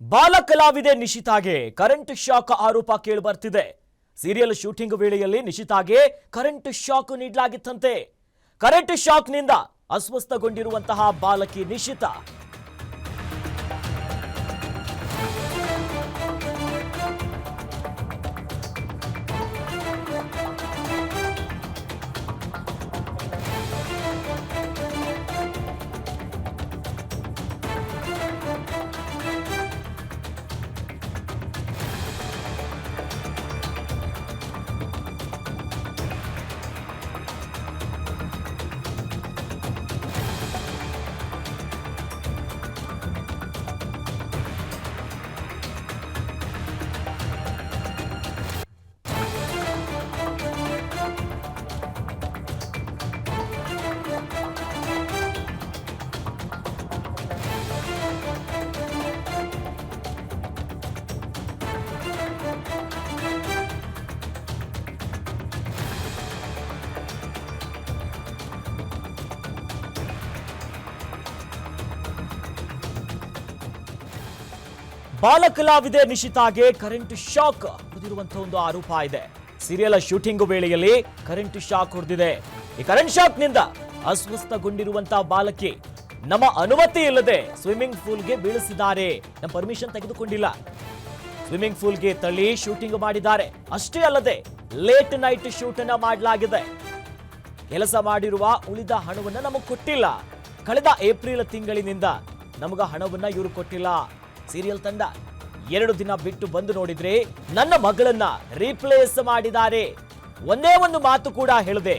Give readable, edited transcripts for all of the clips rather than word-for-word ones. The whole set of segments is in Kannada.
ಬಾಲ ಕಲಾವಿದೆ ನಿಶಿತಾಗೆ ಕರೆಂಟ್ ಶಾಕ್ ಆರೋಪ ಕೇಳಿಬರ್ತಿದೆ. ಸೀರಿಯಲ್ ಶೂಟಿಂಗ್ ವೇಳೆಯಲ್ಲಿ ನಿಶಿತಾಗೆ ಕರೆಂಟ್ ಶಾಕ್ ನೀಡಲಾಗಿತ್ತಂತೆ. ಕರೆಂಟ್ ಶಾಕ್ನಿಂದ ಅಸ್ವಸ್ಥಗೊಂಡಿರುವಂತಹ ಬಾಲಕಿ ನಿಶಿತಾ ಬಾಲ ಕಲಾವಿದೆ ನಿಶಿತಾಗೆ ಕರೆಂಟ್ ಶಾಕ್ ಹೊಡೆದಿರುವಂತಹ ಒಂದು ಆರೋಪ ಇದೆ. ಸೀರಿಯಲ್ ಶೂಟಿಂಗ್ ವೇಳೆಯಲ್ಲಿ ಕರೆಂಟ್ ಶಾಕ್ ಹೊಡೆದಿದೆ. ಈ ಕರೆಂಟ್ ಶಾಕ್ ನಿಂದ ಅಸ್ವಸ್ಥಗೊಂಡಿರುವಂತಹ ಬಾಲಕಿ ನಮ್ಮ ಅನುಮತಿ ಇಲ್ಲದೆ ಸ್ವಿಮ್ಮಿಂಗ್ ಪೂಲ್ಗೆ ಬೀಳಿಸಿದ್ದಾರೆ. ನಮ್ಮ ಪರ್ಮಿಷನ್ ತೆಗೆದುಕೊಂಡಿಲ್ಲ. ಸ್ವಿಮ್ಮಿಂಗ್ ಪೂಲ್ಗೆ ತಳ್ಳಿ ಶೂಟಿಂಗ್ ಮಾಡಿದ್ದಾರೆ. ಅಷ್ಟೇ ಅಲ್ಲದೆ ಲೇಟ್ ನೈಟ್ ಶೂಟ್ ಅನ್ನ ಮಾಡಲಾಗಿದೆ. ಕೆಲಸ ಮಾಡಿರುವ ಉಳಿದ ಹಣವನ್ನ ನಮಗೆ ಕೊಟ್ಟಿಲ್ಲ. ಕಳೆದ ಏಪ್ರಿಲ್ ತಿಂಗಳಿನಿಂದ ನಮಗ ಹಣವನ್ನ ಇವರು ಕೊಟ್ಟಿಲ್ಲ. ಸೀರಿಯಲ್ ತಂಡ 2 ದಿನ ಬಿಟ್ಟು ಬಂದು ನೋಡಿದ್ರೆ ನನ್ನ ಮಗಳನ್ನ ರೀಪ್ಲೇಸ್ ಮಾಡಿದ್ದಾರೆ. ಒಂದೇ ಒಂದು ಮಾತು ಕೂಡ ಹೇಳದೆ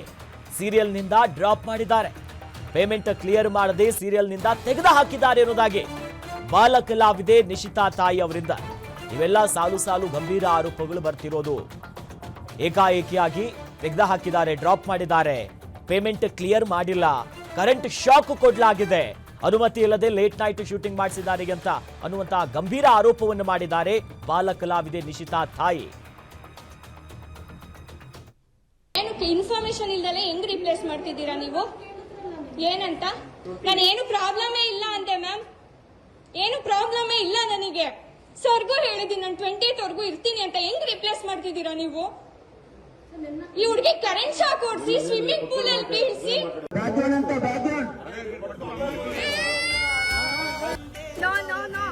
ಸೀರಿಯಲ್ ನಿಂದ ಡ್ರಾಪ್ ಮಾಡಿದ್ದಾರೆ. ಪೇಮೆಂಟ್ ಕ್ಲಿಯರ್ ಮಾಡದೆ ಸೀರಿಯಲ್ ನಿಂದ ತೆಗೆದು ಹಾಕಿದ್ದಾರೆ ಅನ್ನೋದಾಗಿ ಬಾಲ ಕಲಾವಿದೆ ನಿಶಿತಾ ತಾಯಿ ಅವರಿಂದ ಇವೆಲ್ಲ ಸಾಲು ಸಾಲು ಗಂಭೀರ ಆರೋಪಗಳು ಬರ್ತಿರೋದು. ಏಕಾಏಕಿಯಾಗಿ ತೆಗೆದು ಹಾಕಿದ್ದಾರೆ, ಡ್ರಾಪ್ ಮಾಡಿದ್ದಾರೆ, ಪೇಮೆಂಟ್ ಕ್ಲಿಯರ್ ಮಾಡಿಲ್ಲ, ಕರೆಂಟ್ ಶಾಕ್ ಕೊಡಲಾಗಿದೆ, ಅನುಮತಿ ಇಲ್ಲದೆ ಲೇಟ್ ನೈಟ್ ಶೂಟಿಂಗ್ ಮಾಡಿಸಿದ್ದಾರೆ ಅಂತ ಅನ್ನುವಂತಹ ಗಂಭೀರ ಆರೋಪವನ್ನು ಮಾಡಿದ್ದಾರೆ ಬಾಲ ಕಲಾವಿದೆ ನಿಶಿತಾ ತಾಯಿ. ಇನ್ಫಾರ್ಮೇಶನ್ ಇಲ್ದಲೆ ಹೆಂಗ್ ರಿಪ್ಲೇಸ್ ಮಾಡ್ತಿದ್ದೀರಾ ನೀವು? ಏನಂತ ನಾನು ಏನು ಪ್ರಾಬ್ಲಮೇ ಇಲ್ಲ ಅಂದೆ ಮ್ಯಾಮ್. ಏನು ಪ್ರಾಬ್ಲಮೇ ಇಲ್ಲ ನನಗೆ. ಸರ್ಗೂ ಹೇಳಿದ್ದೀನಿ ನಾನು 20th ವರೆಗೂ ಇರ್ತೀನಿ ಅಂತ. ಹೆಂಗ್ ರಿಪ್ಲೇಸ್ ಮಾಡ್ತಿದ್ದೀರಾ ನೀವು? ಈ ಹುಡುಗಿ ಕರೆಂಟ್ ಶಾಕ್ ಓಡಿಸಿ ಸ್ವಿಮ್ಮಿಂಗ್ ಪೂಲ್ ಅಲ್ಲಿ ಬೀಳಿಸಿ No, no, no.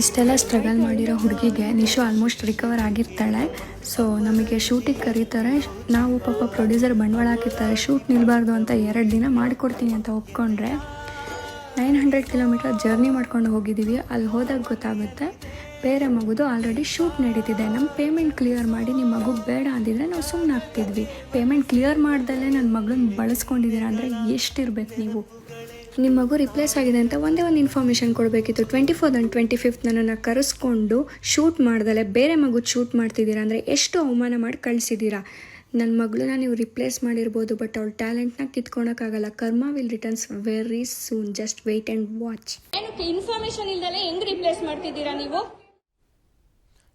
ಇಷ್ಟೆಲ್ಲ ಸ್ಟ್ರಗಲ್ ಮಾಡಿರೋ ಹುಡುಗಿಗೆ ನಿಶು ಆಲ್ಮೋಸ್ಟ್ ರಿಕವರ್ ಆಗಿರ್ತಾಳೆ. ಸೊ ನಮಗೆ ಶೂಟಿಗೆ ಕರೀತಾರೆ. ನಾವು ಪಾಪ ಪ್ರೊಡ್ಯೂಸರ್ ಬಂಡವಾಳ ಹಾಕಿರ್ತಾರೆ, ಶೂಟ್ ನಿಲ್ಬಾರ್ದು ಅಂತ 2 ದಿನ ಮಾಡಿಕೊಡ್ತೀನಿ ಅಂತ ಒಪ್ಕೊಂಡ್ರೆ 900 ಕಿಲೋಮೀಟರ್ ಜರ್ನಿ ಮಾಡ್ಕೊಂಡು ಹೋಗಿದ್ದೀವಿ. ಅಲ್ಲಿ ಹೋದಾಗ ಗೊತ್ತಾಗುತ್ತೆ ಬೇರೆ ಮಗುದು ಆಲ್ರೆಡಿ ಶೂಟ್ ನಡೀತಿದೆ. ನಮ್ಮ ಪೇಮೆಂಟ್ ಕ್ಲಿಯರ್ ಮಾಡಿ ನಿಮ್ಮ ಮಗು ಬೇಡ ಅಂದಿದ್ರೆ ನಾವು ಸುಮ್ಮನೆ ಆಗ್ತಿದ್ವಿ. ಪೇಮೆಂಟ್ ಕ್ಲಿಯರ್ ಮಾಡ್ದಲ್ಲೇ ನನ್ನ ಮಗಳನ್ನ ಬಳಸ್ಕೊಂಡಿದ್ದೀರಾ ಅಂದರೆ ಎಷ್ಟಿರ್ಬೇಕು ನೀವು? ನಿಮ್ಮ ಮಗು ರಿಪ್ಲೇಸ್ ಆಗಿದೆ ಅಂತ ಒಂದೇ ಒಂದು ಇನ್ಫಾರ್ಮೇಷನ್ ಕೊಡಬೇಕಿತ್ತು. 24th and 25th ನನ್ನನ್ನು ಕರೆಸ್ಕೊಂಡು ಶೂಟ್ ಮಾಡ್ದಲೆ ಬೇರೆ ಮಗು ಶೂಟ್ ಮಾಡ್ತಿದ್ದೀರಾ ಅಂದರೆ ಎಷ್ಟು ಅವಮಾನ ಮಾಡಿ ಕಳಿಸಿದ್ದೀರಾ. ನನ್ನ ಮಗಳನ್ನ ನೀವು ರಿಪ್ಲೇಸ್ ಮಾಡಿರ್ಬೋದು, ಬಟ್ ಅವಳ ಟ್ಯಾಲೆಂಟ್ನ ಕಿತ್ಕೊಳಕ್ಕಾಗಲ್ಲ. Karma will returns very soon. Just wait and watch. Information ಇಲ್ದಲೆ ಹೆಂಗ್ ರಿಪ್ಲೇಸ್ ಮಾಡ್ತಿದ್ದೀರಾ ನೀವು?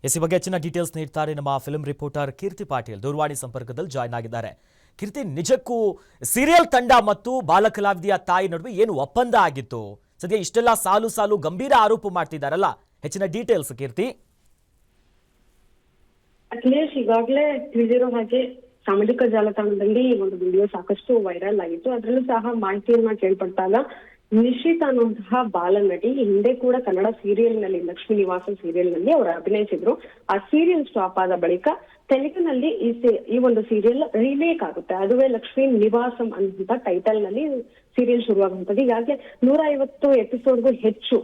ಈ ಬಗ್ಗೆ ಹೆಚ್ಚಿನ ಡೀಟೇಲ್ಸ್ ನೀಡ್ತಾರೆ ನಮ್ಮ ಫಿಲ್ಮ್ ರಿಪೋರ್ಟರ್ ಕೀರ್ತಿ ಪಾಟೀಲ್. ದೂರವಾಣಿ ಸಂಪರ್ಕದಲ್ಲಿ ಜಾಯ್ನ್ ಆಗಿದ್ದಾರೆ. ಕೀರ್ತಿ, ನಿಜಕ್ಕೂ ಸೀರಿಯಲ್ ತಂಡ ಮತ್ತು ಬಾಲ ಕಲಾವಿದೆಯ ತಾಯಿ ನಡುವೆ ಏನು ಒಪ್ಪಂದ ಆಗಿತ್ತು? ಸದ್ಯ ಇಷ್ಟೆಲ್ಲ ಸಾಲು ಸಾಲು ಗಂಭೀರ ಆರೋಪ ಮಾಡ್ತಿದ್ದಾರಲ್ಲ, ಹೆಚ್ಚಿನ ಡೀಟೇಲ್ಸ್ ಕೀರ್ತಿ. ಅಖಿಲೇಶ್, ಈಗಾಗಲೇ ತಿಳಿದಿರೋ ಹಾಗೆ ಸಾಮಾಜಿಕ ಜಾಲತಾಣದಲ್ಲಿ ಈ ಒಂದು ವಿಡಿಯೋ ಸಾಕಷ್ಟು ವೈರಲ್ ಆಗಿತ್ತು. ಅದರಲ್ಲೂ ಸಹ ಮಾಹಿತಿಯನ್ನ ಕೇಳ್ಪಟ್ಟಾಗ ನಿಶಿತಾ ಅನ್ನುವಂತಹ ಬಾಲ ನಟಿ ಹಿಂದೆ ಕೂಡ ಕನ್ನಡ ಸೀರಿಯಲ್ ನಲ್ಲಿ ಲಕ್ಷ್ಮೀ ನಿವಾಸ ಸೀರಿಯಲ್ ನಲ್ಲಿ ಅವರು ಅಭಿನಯಿಸಿದ್ರು. ಆ ಸೀರಿಯಲ್ ಸ್ಟಾಪ್ ಆದ ಬಳಿಕ ತೆಲುಗಿನಲ್ಲಿ ಈ ಒಂದು ಸೀರಿಯಲ್ ರೀಮೇಕ್ ಆಗುತ್ತೆ. ಅದುವೇ ಲಕ್ಷ್ಮೀ ನಿವಾಸಂ ಅಂತ ಟೈಟಲ್ ನಲ್ಲಿ ಸೀರಿಯಲ್ ಶುರುವಾಗುವಂತದ್ದು. ಈಗಾಗಲೇ 150 ಎಪಿಸೋಡ್ಗೂ ಹೆಚ್ಚು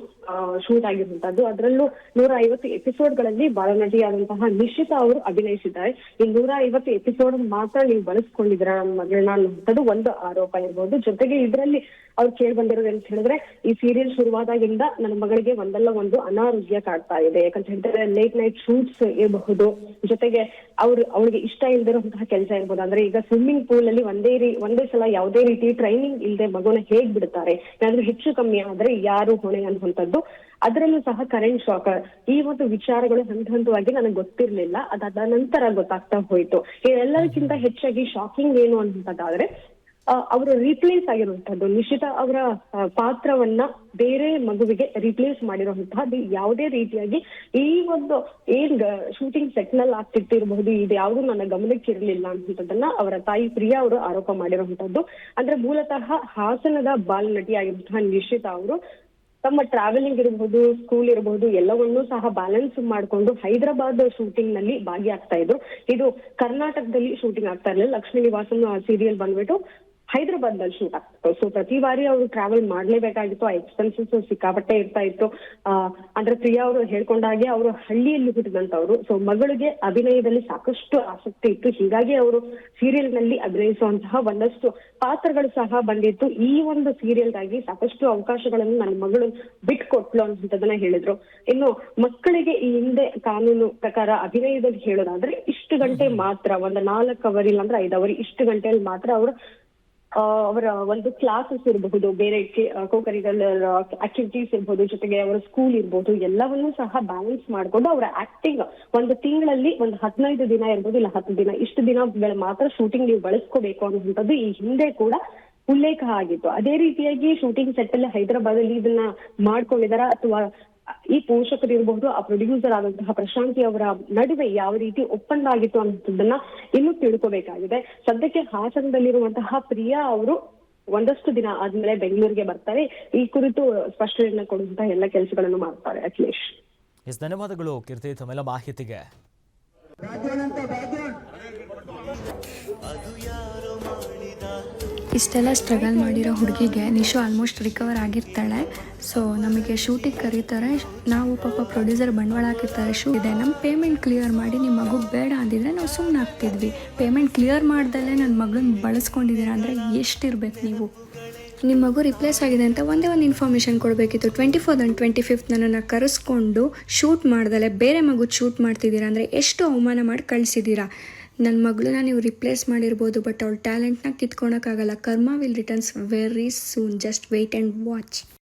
ಶೂಟ್ ಆಗಿರುವಂತದ್ದು. ಅದರಲ್ಲೂ 150 ಎಪಿಸೋಡ್ಗಳಲ್ಲಿ ಬಾಲನಟಿಯಾದಂತಹ ನಿಶಿತಾ ಅವರು ಅಭಿನಯಿಸಿದ್ದಾರೆ. ಈ 150 ಎಪಿಸೋಡ್ ಮಾತ್ರ ನೀವು ಬಳಸ್ಕೊಂಡಿದ್ದೀರ ನನ್ನ ಮಗಳನ್ನ ಅನ್ನುವಂಥದ್ದು ಒಂದು ಆರೋಪ ಇರ್ಬೋದು. ಜೊತೆಗೆ ಇದರಲ್ಲಿ ಅವ್ರು ಕೇಳಿ ಬಂದಿರೋದು ಅಂತ ಹೇಳಿದ್ರೆ, ಈ ಸೀರಿಯಲ್ ಶುರುವಾದಾಗಿಂದ ನನ್ನ ಮಗಳಿಗೆ ಒಂದಲ್ಲ ಒಂದು ಅನಾರೋಗ್ಯ ಕಾಡ್ತಾ ಇದೆ. ಯಾಕಂತ ಹೇಳಿದ್ರೆ ಲೇಟ್ ನೈಟ್ ಶೂಟ್ಸ್ ಇರಬಹುದು, ಜೊತೆಗೆ ಅವಳಿಗೆ ಇಷ್ಟ ಇಲ್ದಿರುವಂತಹ ಕೆಲಸ ಇರ್ಬೋದು. ಅಂದ್ರೆ ಈಗ ಸ್ವಿಮ್ಮಿಂಗ್ ಪೂಲ್ ಅಲ್ಲಿ ಒಂದೇ ಸಲ ಯಾವುದೇ ರೀತಿ ಟ್ರೈನಿಂಗ್ ಇಲ್ಲದೆ ಮಗುನ ಹೇಗ್ ಬಿಡ್ತಾರೆ, ಏನಾದ್ರೂ ಹೆಚ್ಚು ಕಮ್ಮಿ ಆದ್ರೆ ಯಾರು ಹೊಣೆ ಅನ್ನುವಂಥದ್ದು. ಅದರಲ್ಲೂ ಸಹ ಕರೆಂಟ್ ಶಾಕ್ ಈ ಒಂದು ವಿಚಾರಗಳು ಹಂತವಾಗಿ ನನಗೆ ಗೊತ್ತಿರ್ಲಿಲ್ಲ. ಅದಾದ ನಂತರ ಗೊತ್ತಾಗ್ತಾ ಹೋಯ್ತು. ಎಲ್ಲದಕ್ಕಿಂತ ಹೆಚ್ಚಾಗಿ ಶಾಕಿಂಗ್ ಏನು ಅನ್ನುವಂಥದ್ದಾದ್ರೆ ಅವರು ರೀಪ್ಲೇಸ್ ಆಗಿರುವಂತದ್ದು, ನಿಶಿತಾ ಅವರ ಪಾತ್ರವನ್ನ ಬೇರೆ ಮಗುವಿಗೆ ರೀಪ್ಲೇಸ್ ಮಾಡಿರುವಂತಹದ್ದು ಯಾವುದೇ ರೀತಿಯಾಗಿ ಈ ಒಂದು ಏನ್ ಶೂಟಿಂಗ್ ಸೆಟ್ ನಲ್ಲಿ ಆಗ್ತಿರ್ತಿರಬಹುದು ಇದು ಯಾವುದು ನನ್ನ ಗಮನಕ್ಕೆ ಇರಲಿಲ್ಲ ಅನ್ನುವಂಥದ್ದನ್ನ ಅವರ ತಾಯಿ ಪ್ರಿಯಾ ಅವರು ಆರೋಪ ಮಾಡಿರುವಂತದ್ದು. ಅಂದ್ರೆ ಮೂಲತಃ ಹಾಸನದ ಬಾಲನಟಿ ಆಗಿರುವಂತಹ ನಿಶಿತಾ ಅವರು ತಮ್ಮ ಟ್ರಾವೆಲಿಂಗ್ ಇರಬಹುದು, ಸ್ಕೂಲ್ ಇರಬಹುದು, ಎಲ್ಲವನ್ನೂ ಸಹ ಬ್ಯಾಲೆನ್ಸ್ ಮಾಡಿಕೊಂಡು ಹೈದರಾಬಾದ್ ಶೂಟಿಂಗ್ ನಲ್ಲಿ ಭಾಗಿಯಾಗ್ತಾ ಇದ್ರು. ಇದು ಕರ್ನಾಟಕದಲ್ಲಿ ಶೂಟಿಂಗ್ ಆಗ್ತಾ ಇರಲಿಲ್ಲ. ಲಕ್ಷ್ಮೀ ನಿವಾಸನ್ ಸೀರಿಯಲ್ ಬಂದ್ಬಿಟ್ಟು ಹೈದರಾಬಾದ್ ನಲ್ಲಿ ಶೂಟ್ ಆಗ್ತಿತ್ತು. ಸೊ ಪ್ರತಿ ಬಾರಿ ಅವರು ಟ್ರಾವೆಲ್ ಮಾಡ್ಲೇಬೇಕಾಗಿತ್ತು. ಆ ಎಕ್ಸ್ಪೆನ್ಸಸ್ ಸಿಕ್ಕಾಪಟ್ಟೆ ಇರ್ತಾ ಇತ್ತು. ಅಂದ್ರೆ ಪ್ರಿಯಾ ಅವರು ಹೇಳ್ಕೊಂಡಾಗೆ ಅವರು ಹಳ್ಳಿಯಲ್ಲಿ ಹುಟ್ಟಿದಂತವ್ರು. ಸೊ ಮಗಳಿಗೆ ಅಭಿನಯದಲ್ಲಿ ಸಾಕಷ್ಟು ಆಸಕ್ತಿ ಇತ್ತು. ಹೀಗಾಗಿ ಅವರು ಸೀರಿಯಲ್ ನಲ್ಲಿ ಅಭಿನಯಿಸುವಂತಹ ಒಂದಷ್ಟು ಪಾತ್ರಗಳು ಸಹ ಬಂದಿತ್ತು. ಈ ಒಂದು ಸೀರಿಯಲ್ಗಾಗಿ ಸಾಕಷ್ಟು ಅವಕಾಶಗಳನ್ನು ನನ್ನ ಮಗಳು ಬಿಟ್ಕೊಟ್ಲು ಅನ್ನೋದನ್ನ ಹೇಳಿದ್ರು. ಇನ್ನು ಮಕ್ಕಳಿಗೆ ಈ ಹಿಂದೆ ಕಾನೂನು ಪ್ರಕಾರ ಅಭಿನಯದಲ್ಲಿ ಹೇಳೋದಾದ್ರೆ ಇಷ್ಟು ಗಂಟೆ ಮಾತ್ರ, ಒಂದು 4 ಅವರ್ ಇಲ್ಲ ಅಂದ್ರೆ 5 ಅವರ್ ಇಷ್ಟು ಗಂಟೆಯಲ್ಲಿ ಮಾತ್ರ ಅವರು ಅವರ ಒಂದು ಕ್ಲಾಸಸ್ ಇರಬಹುದು, ಬೇರೆ ಕೋ-ಕರಿಕ್ಯುಲರ್ ಆಕ್ಟಿವಿಟೀಸ್ ಇರ್ಬೋದು, ಜೊತೆಗೆ ಅವರ ಸ್ಕೂಲ್ ಇರ್ಬೋದು, ಎಲ್ಲವನ್ನೂ ಸಹ ಬ್ಯಾಲೆನ್ಸ್ ಮಾಡ್ಕೊಂಡು ಅವರ ಆಕ್ಟಿಂಗ್ ಒಂದು ತಿಂಗಳಲ್ಲಿ ಒಂದು 15 ದಿನ ಇರ್ಬೋದು, ಇಲ್ಲ 10 ದಿನ, ಇಷ್ಟು ದಿನಗಳ ಮಾತ್ರ ಶೂಟಿಂಗ್ ನೀವು ಬಳಸ್ಕೋಬೇಕು ಅನ್ನುವಂಥದ್ದು ಈ ಹಿಂದೆ ಕೂಡ ಉಲ್ಲೇಖ ಆಗಿತ್ತು. ಅದೇ ರೀತಿಯಾಗಿ ಶೂಟಿಂಗ್ ಸೆಟ್ ಅಲ್ಲಿ ಹೈದರಾಬಾದ್ ಅಲ್ಲಿ ಇದನ್ನ ಮಾಡ್ಕೊಂಡಿದಾರ ಅಥವಾ ಈ ಪೋಷಕರು ಇರಬಹುದು, ಆ ಪ್ರೊಡ್ಯೂಸರ್ ಆದಂತಹ ಪ್ರಶಾಂತಿ ಅವರ ನಡುವೆ ಯಾವ ರೀತಿ ಒಪ್ಪಂದ ಆಗಿತ್ತು ಅನ್ನೋದನ್ನ ಇನ್ನೂ ತಿಳ್ಕೋಬೇಕಾಗಿದೆ. ಸದ್ಯಕ್ಕೆ ಹಾಸನದಲ್ಲಿರುವಂತಹ ಪ್ರಿಯಾ ಅವರು ಒಂದಷ್ಟು ದಿನ ಆದ್ಮೇಲೆ ಬೆಂಗಳೂರಿಗೆ ಬರ್ತಾರೆ. ಈ ಕುರಿತು ಸ್ಪಷ್ಟನೆಯನ್ನ ಕೊಡುವಂತಹ ಎಲ್ಲ ಕೆಲಸಗಳನ್ನು ಮಾಡ್ತಾರೆ. ಅಖಿಲೇಶ್, ಧನ್ಯವಾದಗಳು ಕೀರ್ತಿ ತಮ್ಮೆಲ್ಲ ಮಾಹಿತಿಗೆ. ಇಷ್ಟೆಲ್ಲ ಸ್ಟ್ರಗಲ್ ಮಾಡಿರೋ ಹುಡುಗಿಗೆ ನಿಶು ಆಲ್ಮೋಸ್ಟ್ ರಿಕವರ್ ಆಗಿರ್ತಾಳೆ. ಸೊ ನಮಗೆ ಶೂಟಿಗೆ ಕರೀತಾರೆ, ನಾವು ಪಾಪ ಪ್ರೊಡ್ಯೂಸರ್ ಬಂಡವಾಳ ಹಾಕಿರ್ತಾರೆ, ಶೂ ಇದೆ, ನಮ್ಮ ಪೇಮೆಂಟ್ ಕ್ಲಿಯರ್ ಮಾಡಿ ನಿಮ್ಮ ಮಗು ಬೇಡ ಅಂದಿದ್ರೆ ನಾವು ಸುಮ್ಮನೆ ಆಗ್ತಿದ್ವಿ. ಪೇಮೆಂಟ್ ಕ್ಲಿಯರ್ ಮಾಡ್ದಲ್ಲೇ ನನ್ನ ಮಗಳನ್ನ ಬಳಸ್ಕೊಂಡಿದ್ದೀರಾ ಅಂದರೆ ಎಷ್ಟಿರ್ಬೇಕು ನೀವು? ನಿಮ್ಮ ಮಗು ರಿಪ್ಲೇಸ್ ಆಗಿದೆ ಅಂತ ಒಂದೇ ಒಂದು ಇನ್ಫಾರ್ಮೇಷನ್ ಕೊಡಬೇಕಿತ್ತು. 24th and 25th ನನ್ನನ್ನು ಕರೆಸ್ಕೊಂಡು ಶೂಟ್ ಮಾಡ್ದಲೆ ಬೇರೆ ಮಗು ಶೂಟ್ ಮಾಡ್ತಿದ್ದೀರಾ ಅಂದರೆ ಎಷ್ಟು ಅವಮಾನ ಮಾಡಿ ಕಳಿಸಿದ್ದೀರಾ. ನನ್ನ ಮಗಳನ್ನ ನೀವು ರಿಪ್ಲೇಸ್ ಮಾಡಿರ್ಬೋದು, ಬಟ್ ಅವಳ ಟ್ಯಾಲೆಂಟ್ನ ಕಿತ್ಕೊಳಕ್ಕಾಗಲ್ಲ. Karma will returns very soon. Just wait and watch.